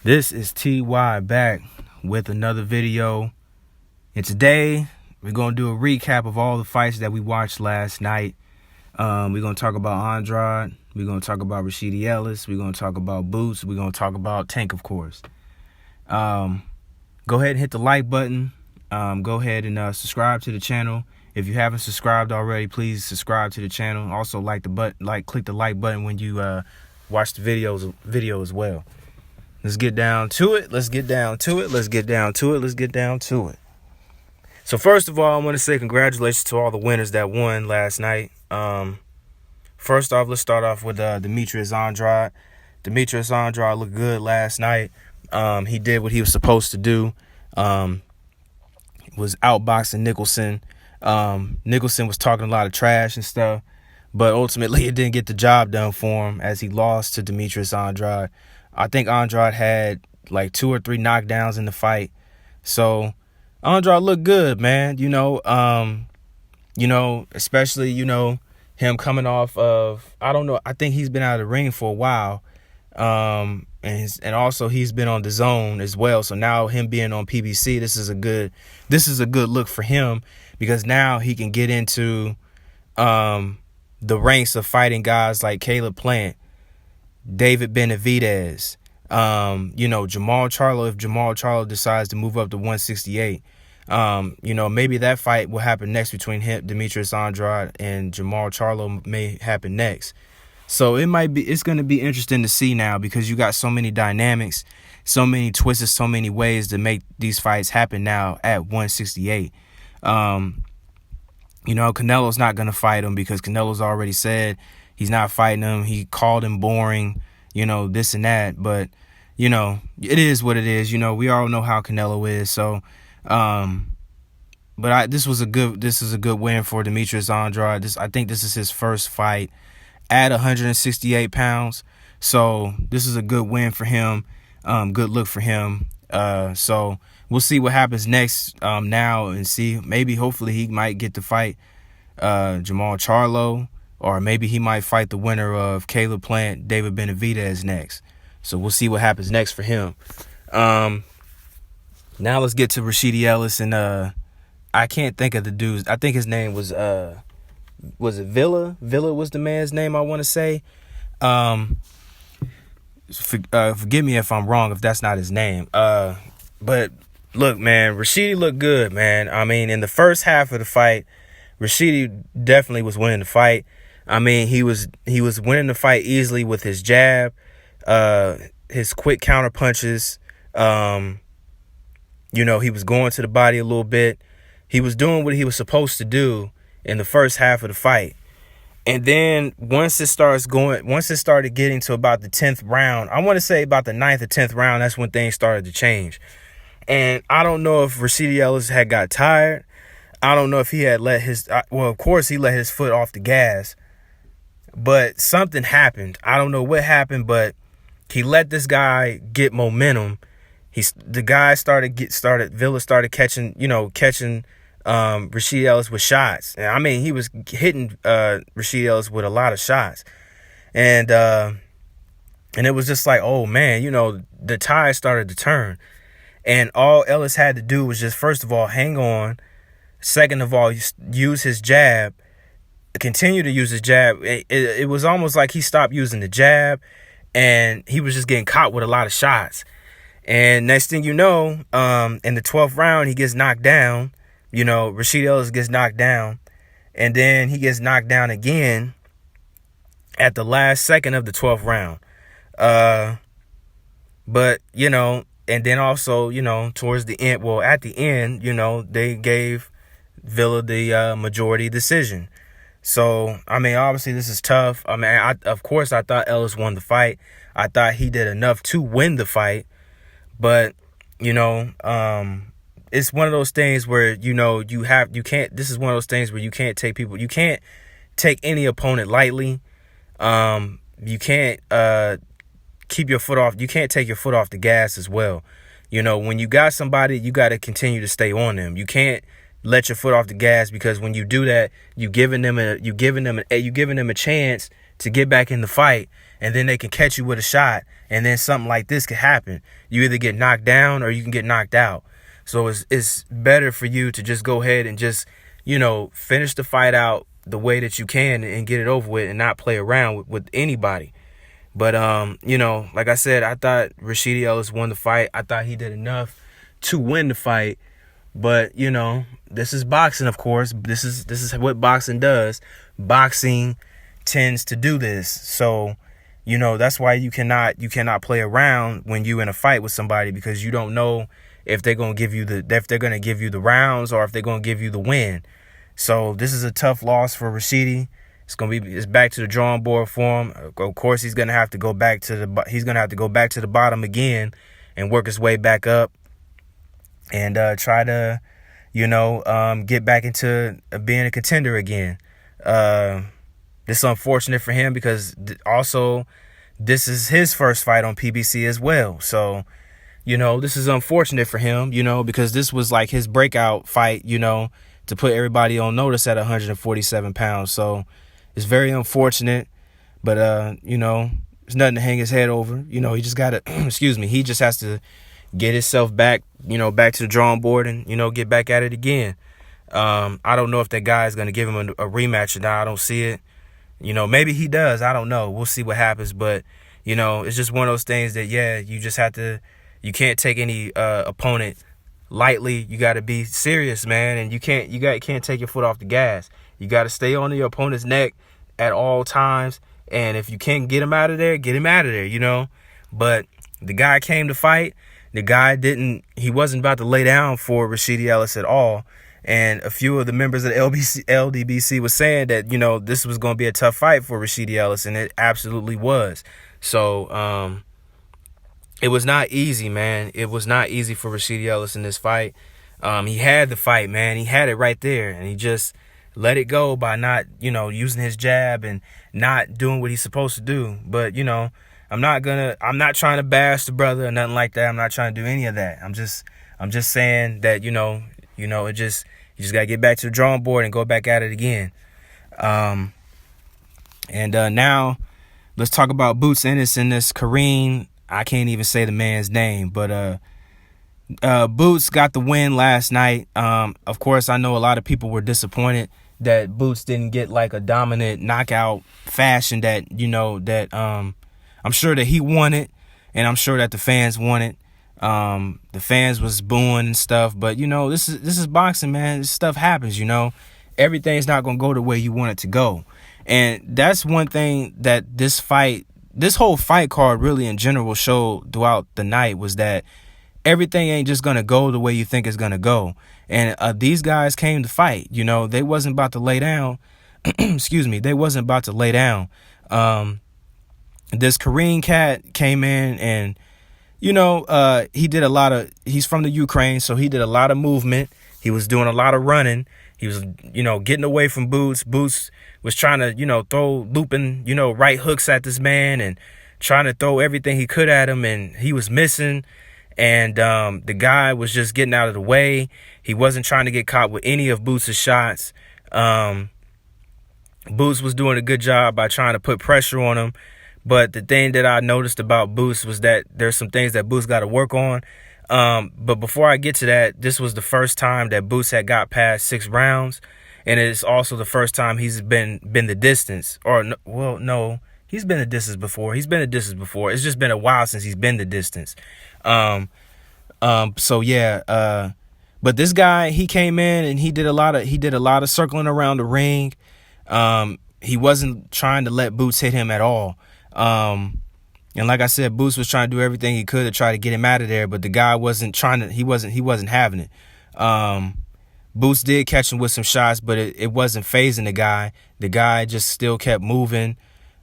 This is TY back with another video. And today we're going to do a recap of all the fights that we watched last night. We're going to talk about Andrade. We're going to talk about Ellis. We're going to talk about Boots. We're going to talk about Tank, of course. Go ahead and hit the like button. Go ahead and subscribe to the channel. If you haven't subscribed already, please subscribe to the channel. Also click the like button when you watch the video as well. Let's get down to it. Let's get down to it. So first of all, I want to say congratulations to all the winners that won last night. First off, let's start off with Demetrius Andrade. Demetrius Andrade looked good last night. He did what he was supposed to do. Was outboxing Nicholson. Nicholson was talking a lot of trash and stuff, but ultimately it didn't get the job done for him as he lost to Demetrius Andrade. I think Andrade had like 2 or 3 knockdowns in the fight. So Andrade looked good, man. Especially, him coming off of, I don't know, I think he's been out of the ring for a while. And also he's been on the zone as well. So now him being on PBC, this is a good look for him, because now he can get into the ranks of fighting guys like Caleb Plant, David Benavidez, Jamal Charlo, if Jamal Charlo decides to move up to 168. Maybe that fight will happen next between Demetrius Andrade, and Jamal Charlo may happen next. So it's going to be interesting to see now, because you got so many dynamics, so many twists, so many ways to make these fights happen now at 168. Canelo's not going to fight him because Canelo's already said he's not fighting him. He called him boring, this and that. But, it is what it is. We all know how Canelo is. So, this is a good win for Demetrius Andrade. I think this is his first fight at 168 pounds. So this is a good win for him. Good look for him. So we'll see what happens next now, and see, hopefully he might get to fight Jamal Charlo, or maybe he might fight the winner of Caleb Plant, David Benavidez next. So we'll see what happens next for him. Now let's get to Ellis, and I can't think of the dude's. I think his name was it Villa? Villa was the man's name, I want to say. Forgive me if I'm wrong, if that's not his name. But look, man, Rashidi looked good, man. I mean, in the first half of the fight, Rashidi definitely was winning the fight. I mean, he was winning the fight easily with his jab, his quick counter punches. He was going to the body a little bit. He was doing what he was supposed to do in the first half of the fight. And then once it started getting to about the 10th round, I want to say about the 9th or 10th round, that's when things started to change. And I don't know if Rashidi Ellis had got tired. I don't know if he had of course he let his foot off the gas. But something happened. I don't know what happened, but he let this guy get momentum. Villa started catching Rashidi Ellis with shots. I mean, he was hitting Rashidi Ellis with a lot of shots. And it was just like, oh man, the tide started to turn. And all Ellis had to do was just, first of all, hang on. Second of all, use his jab. Continue to use his jab. It was almost like he stopped using the jab, and he was just getting caught with a lot of shots. And next thing you know, in the 12th round, he gets knocked down. Rashidi Ellis gets knocked down, and then he gets knocked down again at the last second of the 12th round. And then also, towards the end, at the end, they gave Villa the majority decision. So, I mean, obviously this is tough. I mean, of course, I thought Ellis won the fight. I thought he did enough to win the fight. But, it's one of those things where, this is one of those things where you can't take any opponent lightly. You can't keep your foot off. You can't take your foot off the gas as well. When you got somebody, you got to continue to stay on them. You can't let your foot off the gas, because when you do that, you giving them a chance to get back in the fight, and then they can catch you with a shot, and then something like this could happen. You either get knocked down or you can get knocked out. So it's better for you to just go ahead and just, finish the fight out the way that you can and get it over with and not play around with anybody. But, like I said, I thought Rashidi Ellis won the fight. I thought he did enough to win the fight. But, this is boxing, of course. This is what boxing does. Boxing tends to do this. So, that's why you cannot play around when you in a fight with somebody, because you don't know if they're going to give you the rounds or if they're going to give you the win. So this is a tough loss for Rashidi. It's back to the drawing board for him. Of course, he's going to have to go back to the bottom again and work his way back up and try to, get back into being a contender again. This is unfortunate for him because also this is his first fight on PBC as well. So, this is unfortunate for him, because this was like his breakout fight, to put everybody on notice at 147 pounds. So it's very unfortunate, but, there's nothing to hang his head over. He just got to, he just has to get himself back, back to the drawing board and, get back at it again. I don't know if that guy is going to give him a rematch or not. I don't see it. Maybe he does. I don't know. We'll see what happens. But, it's just one of those things that, you just have to, you can't take any opponent lightly. You got to be serious, man. And you can't take your foot off the gas. You got to stay on your opponent's neck at all times. And if you can't get him out of there, get him out of there, But the guy came to fight. The guy he wasn't about to lay down for Rashidi Ellis at all. And a few of the members of the LDBC was saying that, this was going to be a tough fight for Rashidi Ellis, and it absolutely was. So it was not easy, man. It was not easy for Rashidi Ellis in this fight. He had the fight, man. He had it right there, and he just let it go by not, using his jab and not doing what he's supposed to do. But, I'm not trying to bash the brother or nothing like that. I'm not trying to do any of that. I'm just saying that, you just got to get back to the drawing board and go back at it again. Now let's talk about Boots Ennis and this Kareem. I can't even say the man's name, but Boots got the win last night. Of course, I know a lot of people were disappointed that Boots didn't get like a dominant knockout fashion that, I'm sure that he won it, and I'm sure that the fans won it. The fans was booing and stuff, but this is boxing, man. This stuff happens, Everything's not gonna go the way you want it to go. And that's one thing that this whole fight card really in general showed throughout the night, was that everything ain't just gonna go the way you think it's gonna go. And these guys came to fight, they wasn't about to lay down. They wasn't about to lay down. This Kareem cat came in and, he's from the Ukraine, so he did a lot of movement. He was doing a lot of running. He was, getting away from Boots. Boots was trying to, throw looping, right hooks at this man and trying to throw everything he could at him, and he was missing. And the guy was just getting out of the way. He wasn't trying to get caught with any of Boots' shots. Boots was doing a good job by trying to put pressure on him. But the thing that I noticed about Boots was that there's some things that Boots got to work on. But before I get to that, this was the first time that Boots had got past 6 rounds. And it's also the first time he's been the distance. No, he's been the distance before. It's just been a while since he's been the distance. But this guy, he came in and he did a lot of circling around the ring. He wasn't trying to let Boots hit him at all. And like I said, Boots was trying to do everything he could to try to get him out of there, but the guy wasn't having it. Boots did catch him with some shots, but it wasn't phasing the guy. The guy just still kept moving.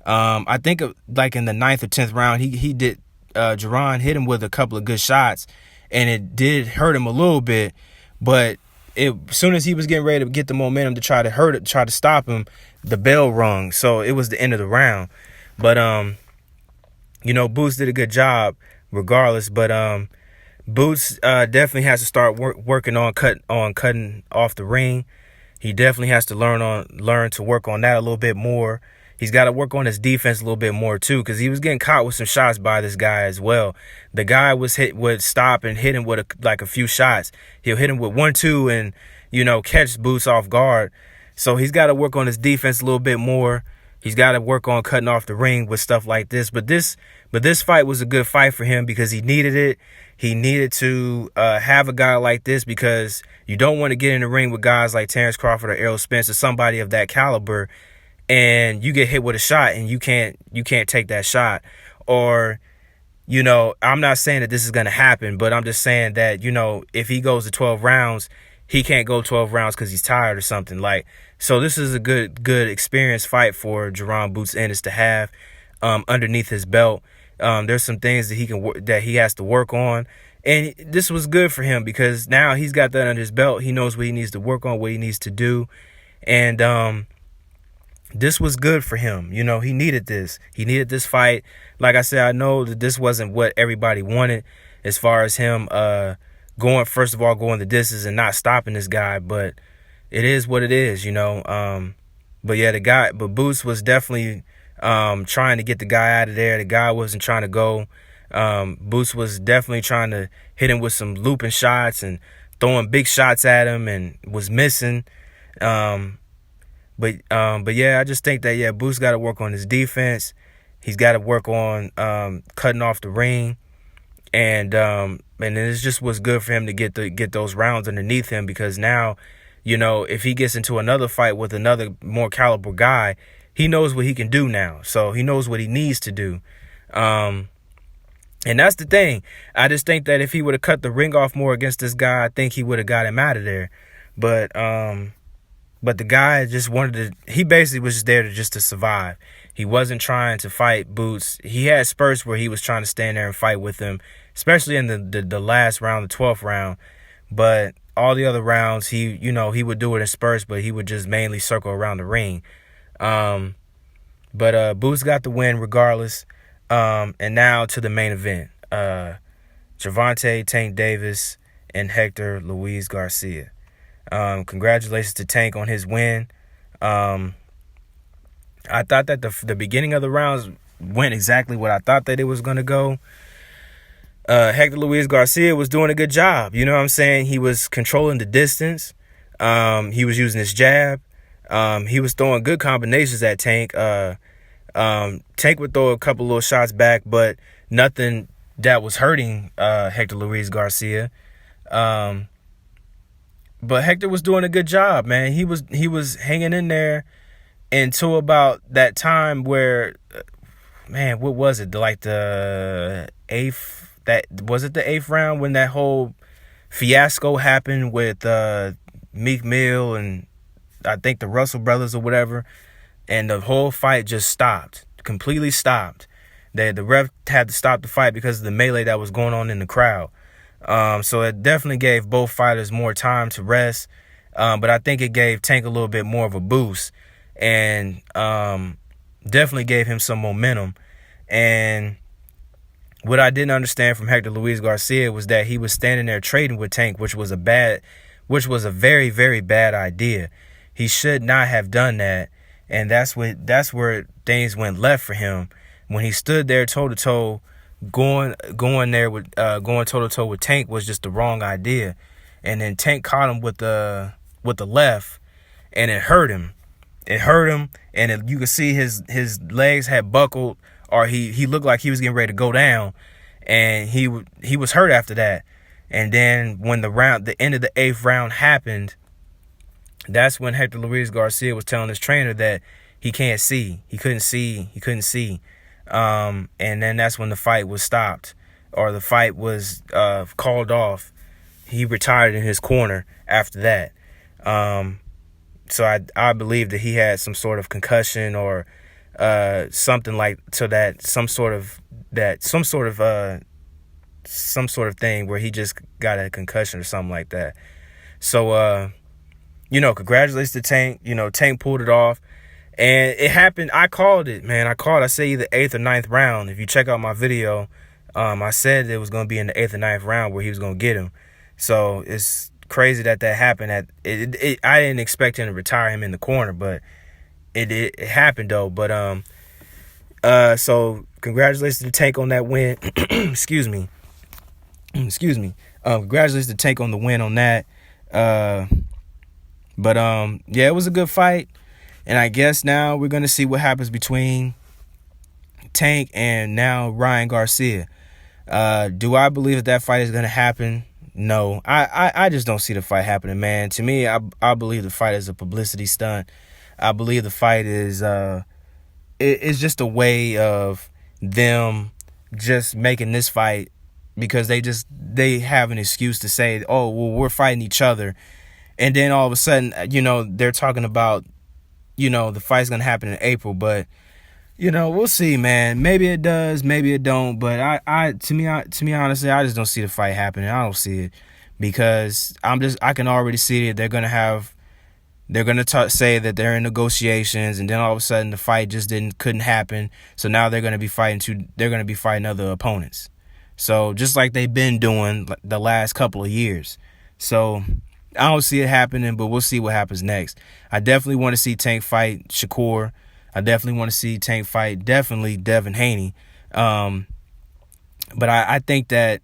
I think like in the 9th or 10th round, he did, Jerron hit him with a couple of good shots, and it did hurt him a little bit, but as soon as he was getting ready to get the momentum to try to stop him, the bell rung. So it was the end of the round. But, Boots did a good job regardless. But Boots definitely has to start working on cutting off the ring. He definitely has to learn to work on that a little bit more. he's got to work on his defense a little bit more too, because he was getting caught with some shots by this guy as well. The guy would stop and hit him with a few shots. He'll hit him with 1-2 and, you know, catch Boots off guard. So he's got to work on his defense a little bit more. He's got to work on cutting off the ring with stuff like this. But this fight was a good fight for him because he needed it. He needed to have a guy like this, because you don't want to get in the ring with guys like Terrence Crawford or Errol Spence or somebody of that caliber, and you get hit with a shot and you can't take that shot. Or, you know, I'm not saying that this is going to happen, but I'm just saying that, you know, if he goes to 12 rounds, he can't go 12 rounds because he's tired or something. Like, so this is a good experience fight for Jaron Boots Ennis to have underneath his belt. There's some things that he has to work on, and this was good for him because now he's got that under his belt. He knows what he needs to work on, what he needs to do, and this was good for him. You know, he needed this. He needed this fight. Like I said, I know that this wasn't what everybody wanted as far as him going the distance and not stopping this guy, but it is what it is, you know. But yeah, but Boots was definitely trying to get the guy out of there. The guy wasn't trying to go. Boots was definitely trying to hit him with some looping shots and throwing big shots at him and was missing. But yeah, I just think that, yeah, Boots got to work on his defense. He's got to work on cutting off the ring. And it just was good for him to get those rounds underneath him, because now, you know, if he gets into another fight with another more caliber guy, he knows what he can do now. So he knows what he needs to do. And that's the thing. I just think that if he would have cut the ring off more against this guy, I think he would have got him out of there. But the guy just he basically was just there to survive. He wasn't trying to fight Boots. He had spurts where he was trying to stand there and fight with him, especially in the last round, the 12th round. But all the other rounds, he would do it in spurts, but he would just mainly circle around the ring. But Boots got the win regardless. And now to the main event. Gervonta Tank Davis and Hector Luis Garcia. Congratulations to Tank on his win. I thought that the beginning of the rounds went exactly what I thought that it was going to go. Hector Luis Garcia was doing a good job. You know what I'm saying? He was controlling the distance. He was using his jab. He was throwing good combinations at Tank. Tank would throw a couple little shots back, but nothing that was hurting Hector Luis Garcia. But Hector was doing a good job, man. He was hanging in there until about that time where, man, what was it? Like the eighth round when that whole fiasco happened with Meek Mill and I think the Russell brothers or whatever, and the whole fight just stopped, completely stopped. The ref had to stop the fight because of the melee that was going on in the crowd. So it definitely gave both fighters more time to rest, but I think it gave Tank a little bit more of a boost, and definitely gave him some momentum. And what I didn't understand from Hector Luis Garcia was that he was standing there trading with Tank, which was a very, very bad idea. He should not have done that, and that's where things went left for him. When he stood there toe to toe, going toe to toe with Tank was just the wrong idea. And then Tank caught him with the left, and it hurt him. And you could see his legs had buckled, or he looked like he was getting ready to go down, and he was hurt after that. And then when the end of the 8th round happened, that's when Hector Luis Garcia was telling his trainer that he couldn't see. And then that's when the fight was stopped, or the fight was called off. He retired in his corner after that. So I believe that he had some sort of concussion or something like so that some sort of thing where he just got a concussion or something like that. So congratulations to Tank. Tank pulled it off. And it happened. I called it, man. I say either 8th or 9th round. If you check out my video, I said it was going to be in the 8th or 9th round where he was going to get him. So it's crazy that happened. I didn't expect him to retire him in the corner, but it happened though. But so congratulations to Tank on that win. Excuse me. Congratulations to Tank on the win on that. But yeah, it was a good fight. And I guess now we're gonna see what happens between Tank and now Ryan Garcia. Do I believe that fight is gonna happen? No. I just don't see the fight happening, man. To me, I believe the fight is a publicity stunt. I believe the fight is it's just a way of them just making this fight because they have an excuse to say, oh, well, we're fighting each other. And then all of a sudden, they're talking about, the fight's going to happen in April. But, we'll see, man. Maybe it does, maybe it don't. But to me, honestly, I just don't see the fight happening. I don't see it because I can already see it. They're going to say that they're in negotiations, and then all of a sudden the fight just couldn't happen. So now they're going to be fighting other opponents. So just like they've been doing the last couple of years. So I don't see it happening, but we'll see what happens next. I definitely want to see Tank fight Shakur. I definitely want to see Tank fight definitely Devin Haney. But I think that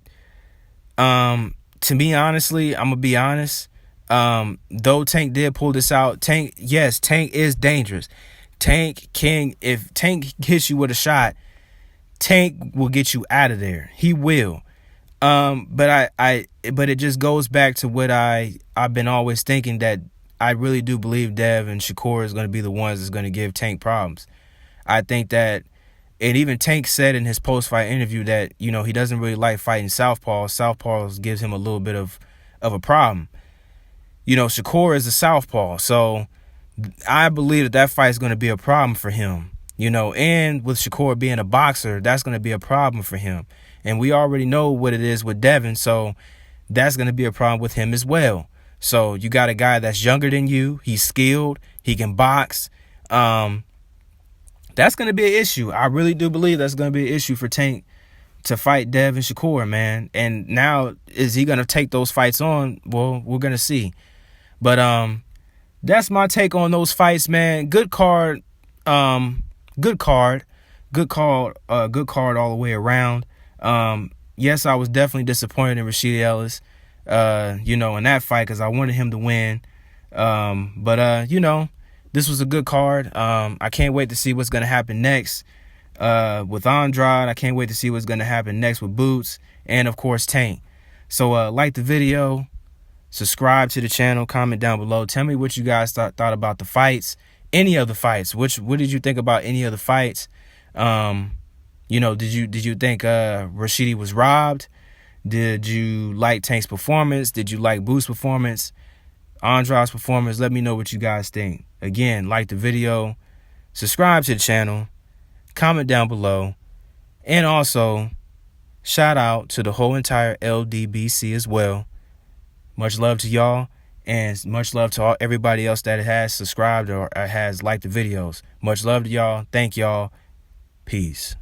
to me, honestly, I'm gonna be honest. Though Tank did pull this out, Tank is dangerous. If Tank hits you with a shot, Tank will get you out of there. He will. But it just goes back to what I've been always thinking, that I really do believe Dev and Shakur is going to be the ones that's going to give Tank problems. I think that, and even Tank said in his post-fight interview that, he doesn't really like fighting southpaws. Southpaws gives him a little bit of a problem. Shakur is a southpaw, so I believe that fight is going to be a problem for him. And with Shakur being a boxer, that's going to be a problem for him. And we already know what it is with Devin, so that's going to be a problem with him as well. So you got a guy that's younger than you. He's skilled. He can box. That's going to be an issue. I really do believe that's going to be an issue for Tank to fight Devin Shakur, man. And now, is he going to take those fights on? Well, we're going to see. But that's my take on those fights, man. Good card. Good card all the way around. Yes, I was definitely disappointed in Rashid Ellis, in that fight because I wanted him to win. But this was a good card. I can't wait to see what's going to happen next with Andrade. I can't wait to see what's going to happen next with Boots and, of course, Tank. So like the video, subscribe to the channel, comment down below. Tell me what you guys thought about the fights. Any of the fights. What did you think about any of the fights? Did you think Rashidi was robbed? Did you like Tank's performance? Did you like Boo's performance? Andrade's performance? Let me know what you guys think. Again, like the video, subscribe to the channel, comment down below, and also shout out to the whole entire LDBC as well. Much love to y'all. And much love to everybody else that has subscribed or has liked the videos. Much love to y'all. Thank y'all. Peace.